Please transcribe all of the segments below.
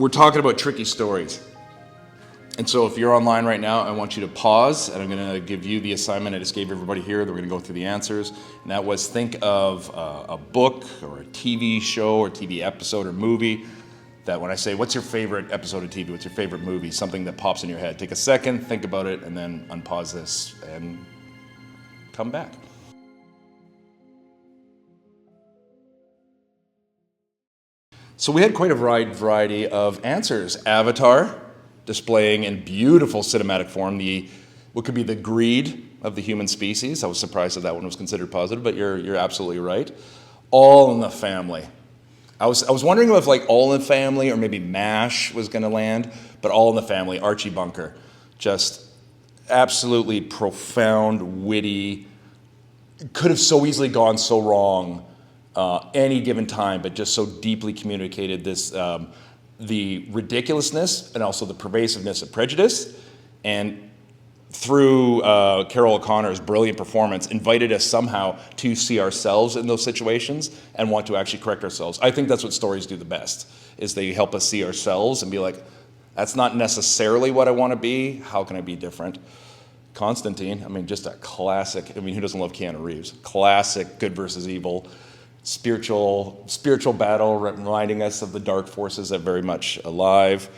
We're talking about tricky stories. And so if you're online right now, I want you to pause, and I'm going to give you the assignment I just gave everybody here. That we're going to go through the answers. And that was, think of a book or a TV show or TV episode or movie that when I say, what's your favorite episode of TV, what's your favorite movie, something that pops in your head. Take a second, think about it, and then unpause this and come back. So we had quite a wide variety of answers. Avatar, displaying in beautiful cinematic form what could be the greed of the human species. I was surprised that one was considered positive, but you're absolutely right. All in the Family. I was wondering if like All in the Family or maybe MASH was going to land, but All in the Family, Archie Bunker. Just absolutely profound, witty, could have so easily gone so wrong any given time, but just so deeply communicated this the ridiculousness and also the pervasiveness of prejudice, and through Carol O'Connor's brilliant performance, invited us somehow to see ourselves in those situations and want to actually correct ourselves. I think that's what stories do the best, is they help us see ourselves and be like, that's not necessarily what I want to be. How can I be different? Constantine, I mean, just a classic. I mean, who doesn't love Keanu Reeves? Classic good versus evil. Spiritual battle, reminding us of the dark forces that are very much alive.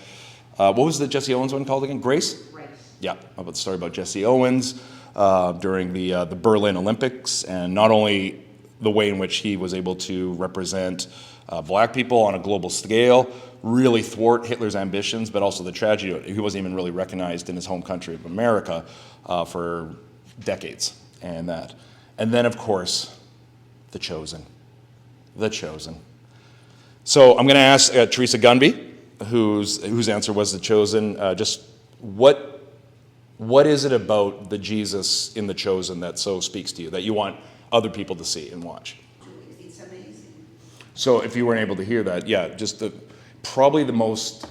What was the Jesse Owens one called again? Grace? Grace. Yeah, about the story about Jesse Owens during the Berlin Olympics, and not only the way in which he was able to represent black people on a global scale, really thwart Hitler's ambitions, but also the tragedy. He wasn't even really recognized in his home country of America for decades, and then of course, The Chosen. The Chosen. So I'm going to ask Teresa Gunby, whose answer was The Chosen. Just what is it about the Jesus in The Chosen that so speaks to you, that you want other people to see and watch? It's amazing. So if you weren't able to hear that, yeah, just probably the most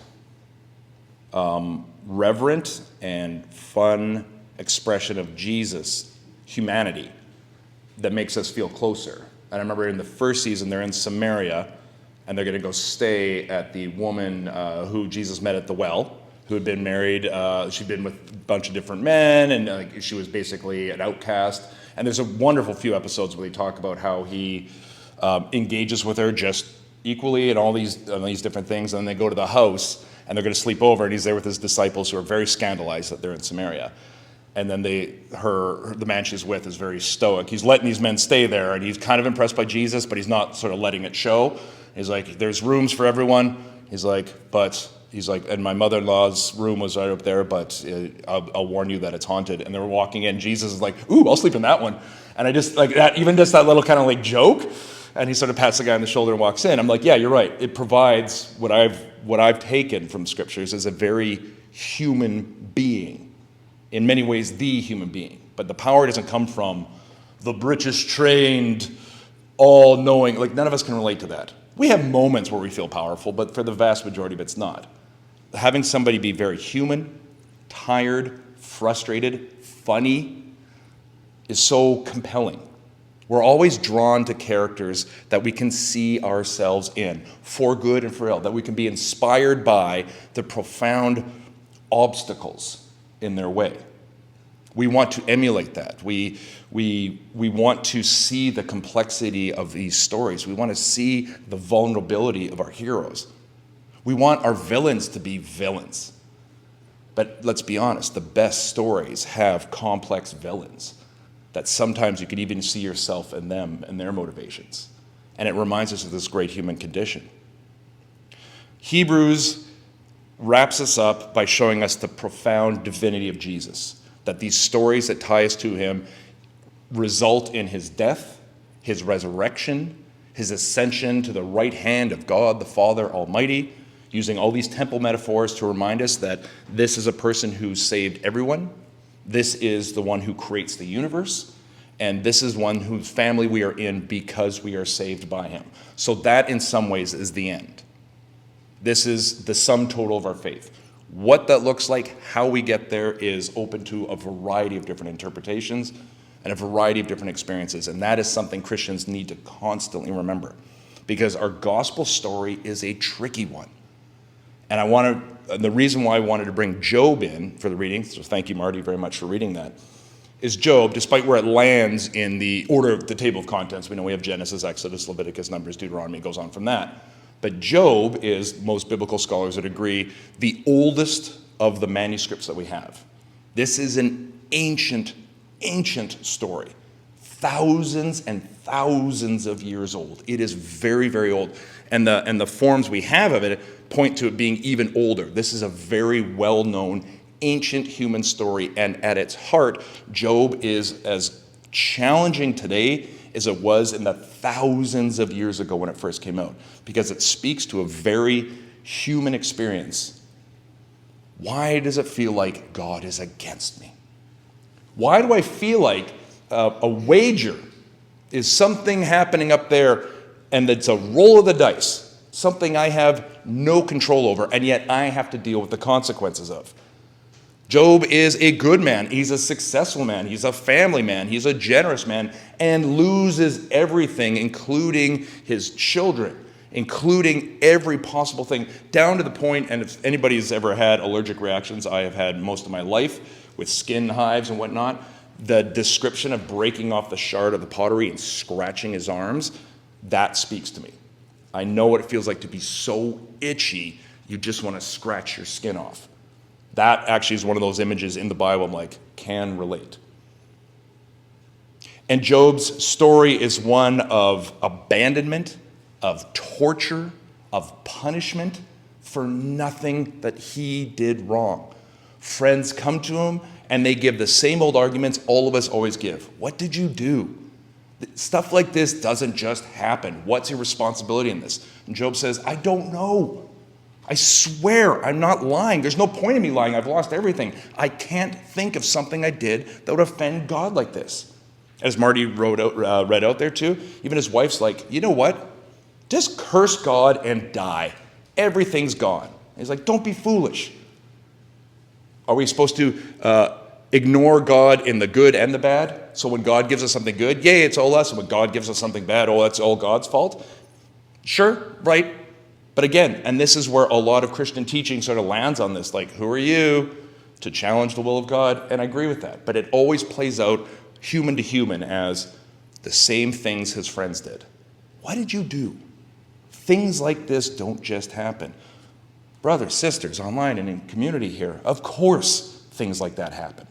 reverent and fun expression of Jesus, humanity, that makes us feel closer. And I remember in the first season, they're in Samaria, and they're going to go stay at the woman who Jesus met at the well, who had been married. She'd been with a bunch of different men, and she was basically an outcast. And there's a wonderful few episodes where they talk about how he engages with her just equally and all these different things. And then they go to the house, and they're going to sleep over, and he's there with his disciples who are very scandalized that they're in Samaria. And then the man she's with is very stoic. He's letting these men stay there, and he's kind of impressed by Jesus, but he's not sort of letting it show. He's like, there's rooms for everyone. He's like, and my mother-in-law's room was right up there, but I'll warn you that it's haunted. And they were walking in. Jesus is like, ooh, I'll sleep in that one. And I just like that, even just that little kind of like joke. And he sort of pats the guy on the shoulder and walks in. I'm like, yeah, you're right. It provides what I've taken from scriptures as a very human being. In many ways, the human being. But the power doesn't come from the British trained, all-knowing. Like, none of us can relate to that. We have moments where we feel powerful, but for the vast majority of it's not. Having somebody be very human, tired, frustrated, funny, is so compelling. We're always drawn to characters that we can see ourselves in, for good and for ill, that we can be inspired by the profound obstacles in their way. We want to emulate that. We want to see the complexity of these stories. We want to see the vulnerability of our heroes. We want our villains to be villains. But let's be honest, the best stories have complex villains that sometimes you can even see yourself in them and their motivations. And it reminds us of this great human condition. Hebrews wraps us up by showing us the profound divinity of Jesus, that these stories that tie us to him result in his death, his resurrection, his ascension to the right hand of God the Father Almighty, using all these temple metaphors to remind us that this is a person who saved everyone, this is the one who creates the universe, and this is one whose family we are in because we are saved by him. So that in some ways is the end. This is the sum total of our faith. What that looks like, how we get there, is open to a variety of different interpretations and a variety of different experiences. And that is something Christians need to constantly remember, because our gospel story is a tricky one. And the reason why I wanted to bring Job in for the reading, so thank you, Marty, very much for reading that, is Job, despite where it lands in the order of the table of contents. We know we have Genesis, Exodus, Leviticus, Numbers, Deuteronomy, it goes on from that. But Job is, most biblical scholars would agree, the oldest of the manuscripts that we have. This is an ancient story. Thousands and thousands of years old. It is very, very old. And the forms we have of it point to it being even older. This is a very well-known ancient human story, and at its heart, Job is as challenging today as it was in the thousands of years ago when it first came out, because it speaks to a very human experience. Why does it feel like God is against me? Why do I feel like a wager is something happening up there and it's a roll of the dice, something I have no control over, and yet I have to deal with the consequences of? Job is a good man. He's a successful man. He's a family man. He's a generous man, and loses everything, including his children, including every possible thing, down to the point, and if anybody's ever had allergic reactions, I have had most of my life with skin hives and whatnot, the description of breaking off the shard of the pottery and scratching his arms, that speaks to me. I know what it feels like to be so itchy, you just want to scratch your skin off. That actually is one of those images in the Bible I'm like, can relate. And Job's story is one of abandonment, of torture, of punishment for nothing that he did wrong. Friends come to him and they give the same old arguments all of us always give. What did you do? Stuff like this doesn't just happen. What's your responsibility in this? And Job says, I don't know. I swear I'm not lying. There's no point in me lying. I've lost everything. I can't think of something I did that would offend God like this. As Marty read out there too, even his wife's like, you know what? Just curse God and die. Everything's gone. He's like, don't be foolish. Are we supposed to ignore God in the good and the bad? So when God gives us something good, yay, it's all us. And when God gives us something bad, oh, that's all God's fault? Sure, right? But again, and this is where a lot of Christian teaching sort of lands on this, like, who are you to challenge the will of God? And I agree with that. But it always plays out human to human as the same things his friends did. What did you do? Things like this don't just happen. Brothers, sisters, online and in community here, of course things like that happen.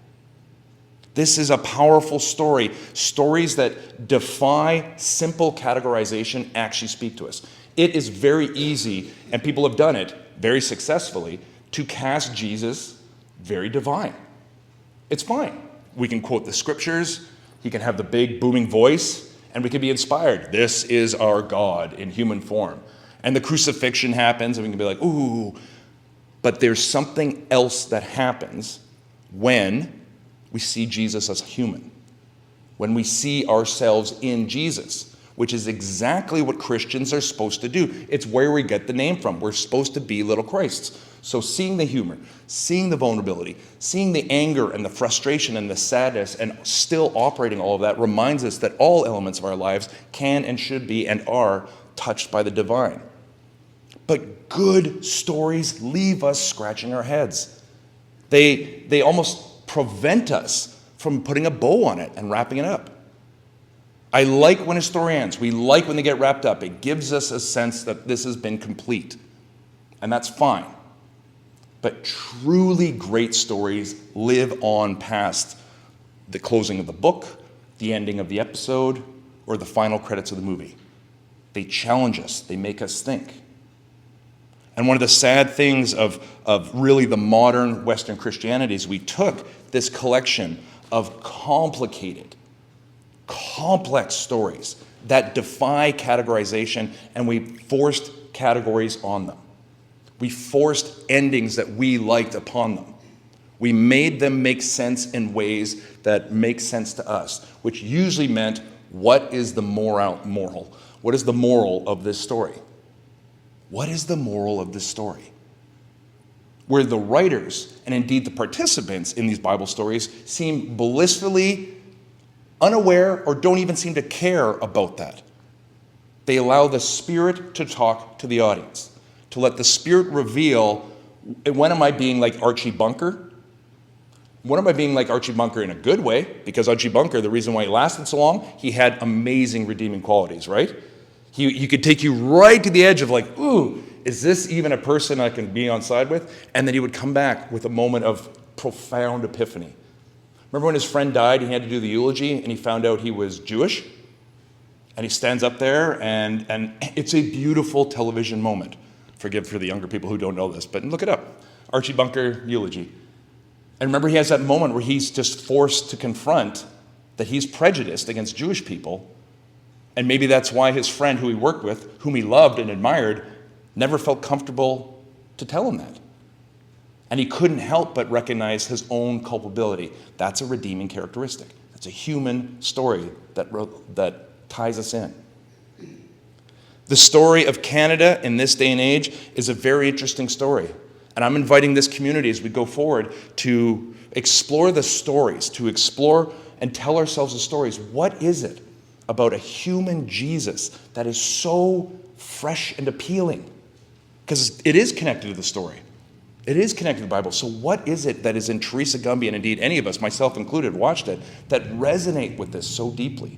This is a powerful story. Stories that defy simple categorization actually speak to us. It is very easy, and people have done it very successfully, to cast Jesus very divine. It's fine. We can quote the scriptures, he can have the big booming voice, and we can be inspired. This is our God in human form. And the crucifixion happens, and we can be like, ooh. But there's something else that happens when we see Jesus as human, when we see ourselves in Jesus, which is exactly what Christians are supposed to do. It's where we get the name from. We're supposed to be little Christs. So seeing the humor, seeing the vulnerability, seeing the anger and the frustration and the sadness, and still operating all of that reminds us that all elements of our lives can and should be and are touched by the divine. But good stories leave us scratching our heads. They almost prevent us from putting a bow on it and wrapping it up. I like when a story ends. We like when they get wrapped up. It gives us a sense that this has been complete. And that's fine. But truly great stories live on past the closing of the book, the ending of the episode, or the final credits of the movie. They challenge us. They make us think. And one of the sad things of really the modern Western Christianity is we took this collection of complicated, complex stories that defy categorization, and we forced categories on them. We forced endings that we liked upon them. We made them make sense in ways that make sense to us, which usually meant, what is the moral? What is the moral of this story? What is the moral of this story? Where the writers, and indeed the participants in these Bible stories, seem blissfully unaware or don't even seem to care about that. They allow the Spirit to talk to the audience, to let the Spirit reveal When am I being like Archie Bunker? When am I being like Archie Bunker in a good way? Because Archie Bunker, the reason why he lasted so long, he had amazing redeeming qualities, right? He could take you right to the edge of like, ooh, is this even a person I can be on side with? And then he would come back with a moment of profound epiphany. Remember when his friend died, he had to do the eulogy, and he found out he was Jewish? And he stands up there, and it's a beautiful television moment. Forgive for the younger people who don't know this, but look it up. Archie Bunker eulogy. And remember, he has that moment where he's just forced to confront that he's prejudiced against Jewish people. And maybe that's why his friend who he worked with, whom he loved and admired, never felt comfortable to tell him that. And he couldn't help but recognize his own culpability. That's a redeeming characteristic. That's a human story that ties us in. The story of Canada in this day and age is a very interesting story. And I'm inviting this community as we go forward to explore the stories, to explore and tell ourselves the stories. What is it about a human Jesus that is so fresh and appealing? Because it is connected to the story. It is connected to the Bible. So what is it that is in Teresa Gumby, and indeed any of us, myself included, watched it, that resonate with this so deeply?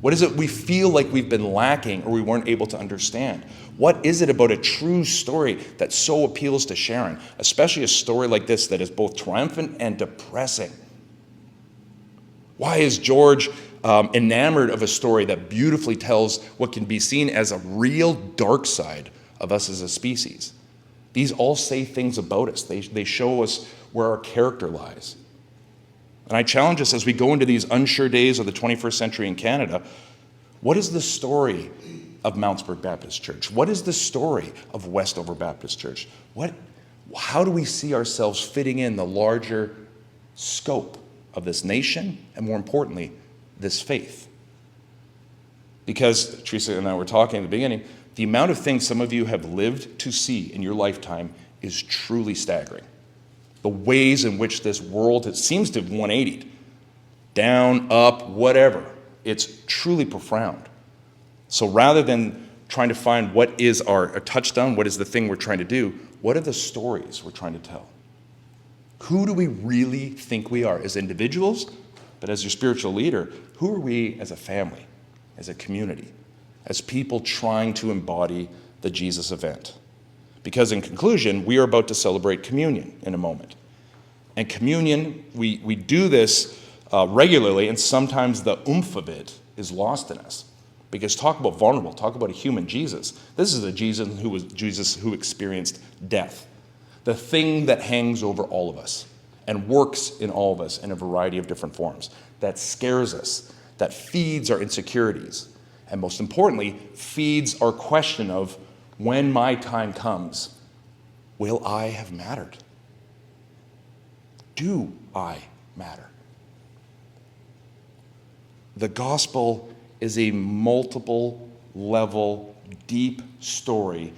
What is it we feel like we've been lacking or we weren't able to understand? What is it about a true story that so appeals to Sharon, especially a story like this that is both triumphant and depressing? Why is George enamored of a story that beautifully tells what can be seen as a real dark side of us as a species? These all say things about us. They show us where our character lies. And I challenge us as we go into these unsure days of the 21st century in Canada, what is the story of Mountsburg Baptist Church? What is the story of Westover Baptist Church? How do we see ourselves fitting in the larger scope of this nation and, more importantly, this faith? Because Teresa and I were talking at the beginning, the amount of things some of you have lived to see in your lifetime is truly staggering. The ways in which this world, it seems to have 180'd, down, up, whatever. It's truly profound. So rather than trying to find what is our touchdown, what is the thing we're trying to do, what are the stories we're trying to tell? Who do we really think we are as individuals, but as your spiritual leader, who are we as a family, as a community, as people trying to embody the Jesus event? Because in conclusion, we are about to celebrate communion in a moment. And communion, we do this regularly, and sometimes the oomph of it is lost in us. Because talk about vulnerable, talk about a human Jesus. This is a Jesus who experienced death. The thing that hangs over all of us and works in all of us in a variety of different forms. That scares us, that feeds our insecurities, and most importantly, feeds our question of, when my time comes, will I have mattered? Do I matter? The gospel is a multiple level, deep story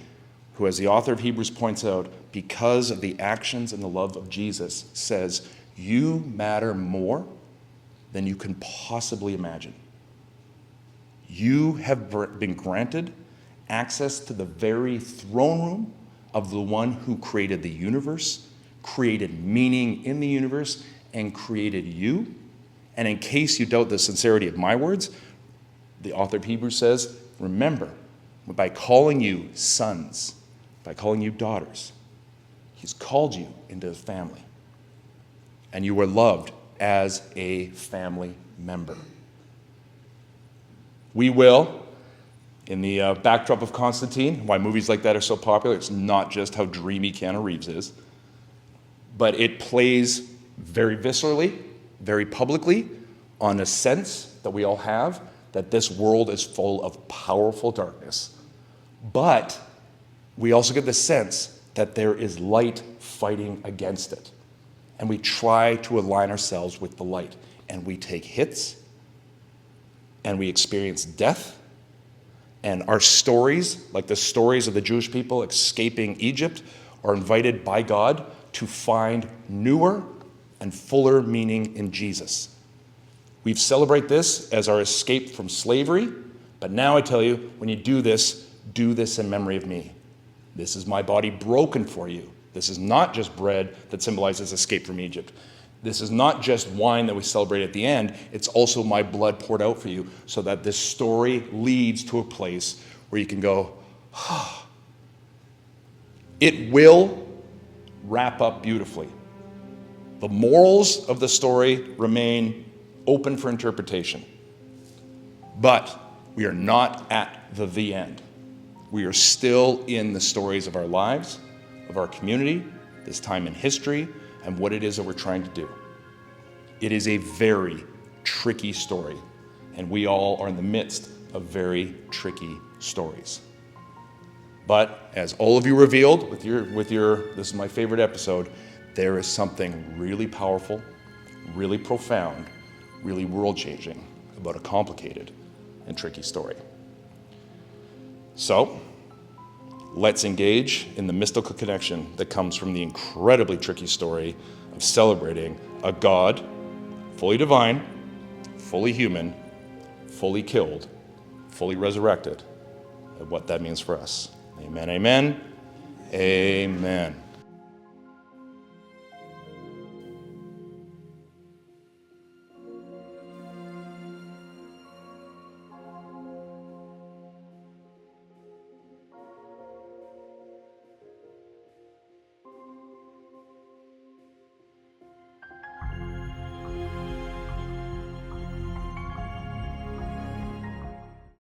who, as the author of Hebrews points out, because of the actions and the love of Jesus, says, you matter more than you can possibly imagine. You have been granted access to the very throne room of the one who created the universe, created meaning in the universe, and created you. And in case you doubt the sincerity of my words, the author of Hebrews says, remember, by calling you sons, by calling you daughters, he's called you into his family. And you were loved as a family member. We will, in the backdrop of Constantine, why movies like that are so popular, it's not just how dreamy Keanu Reeves is, but it plays very viscerally, very publicly, on a sense that we all have that this world is full of powerful darkness. But we also get the sense that there is light fighting against it. And we try to align ourselves with the light. And we take hits, and we experience death. And our stories, like the stories of the Jewish people escaping Egypt, are invited by God to find newer and fuller meaning in Jesus. We celebrate this as our escape from slavery, but now I tell you, when you do this in memory of me. This is my body broken for you. This is not just bread that symbolizes escape from Egypt. This is not just wine that we celebrate at the end. It's also my blood poured out for you, so that this story leads to a place where you can go, ah. It will wrap up beautifully. The morals of the story remain open for interpretation. But we are not at the end. We are still in the stories of our lives, of our community, this time in history, and what it is that we're trying to do. It is a very tricky story, and we all are in the midst of very tricky stories. But as all of you revealed with your this is my favorite episode, there is something really powerful, really profound, really world-changing about a complicated and tricky story. So, let's engage in the mystical connection that comes from the incredibly tricky story of celebrating a God, fully divine, fully human, fully killed, fully resurrected, and what that means for us. Amen, amen, amen.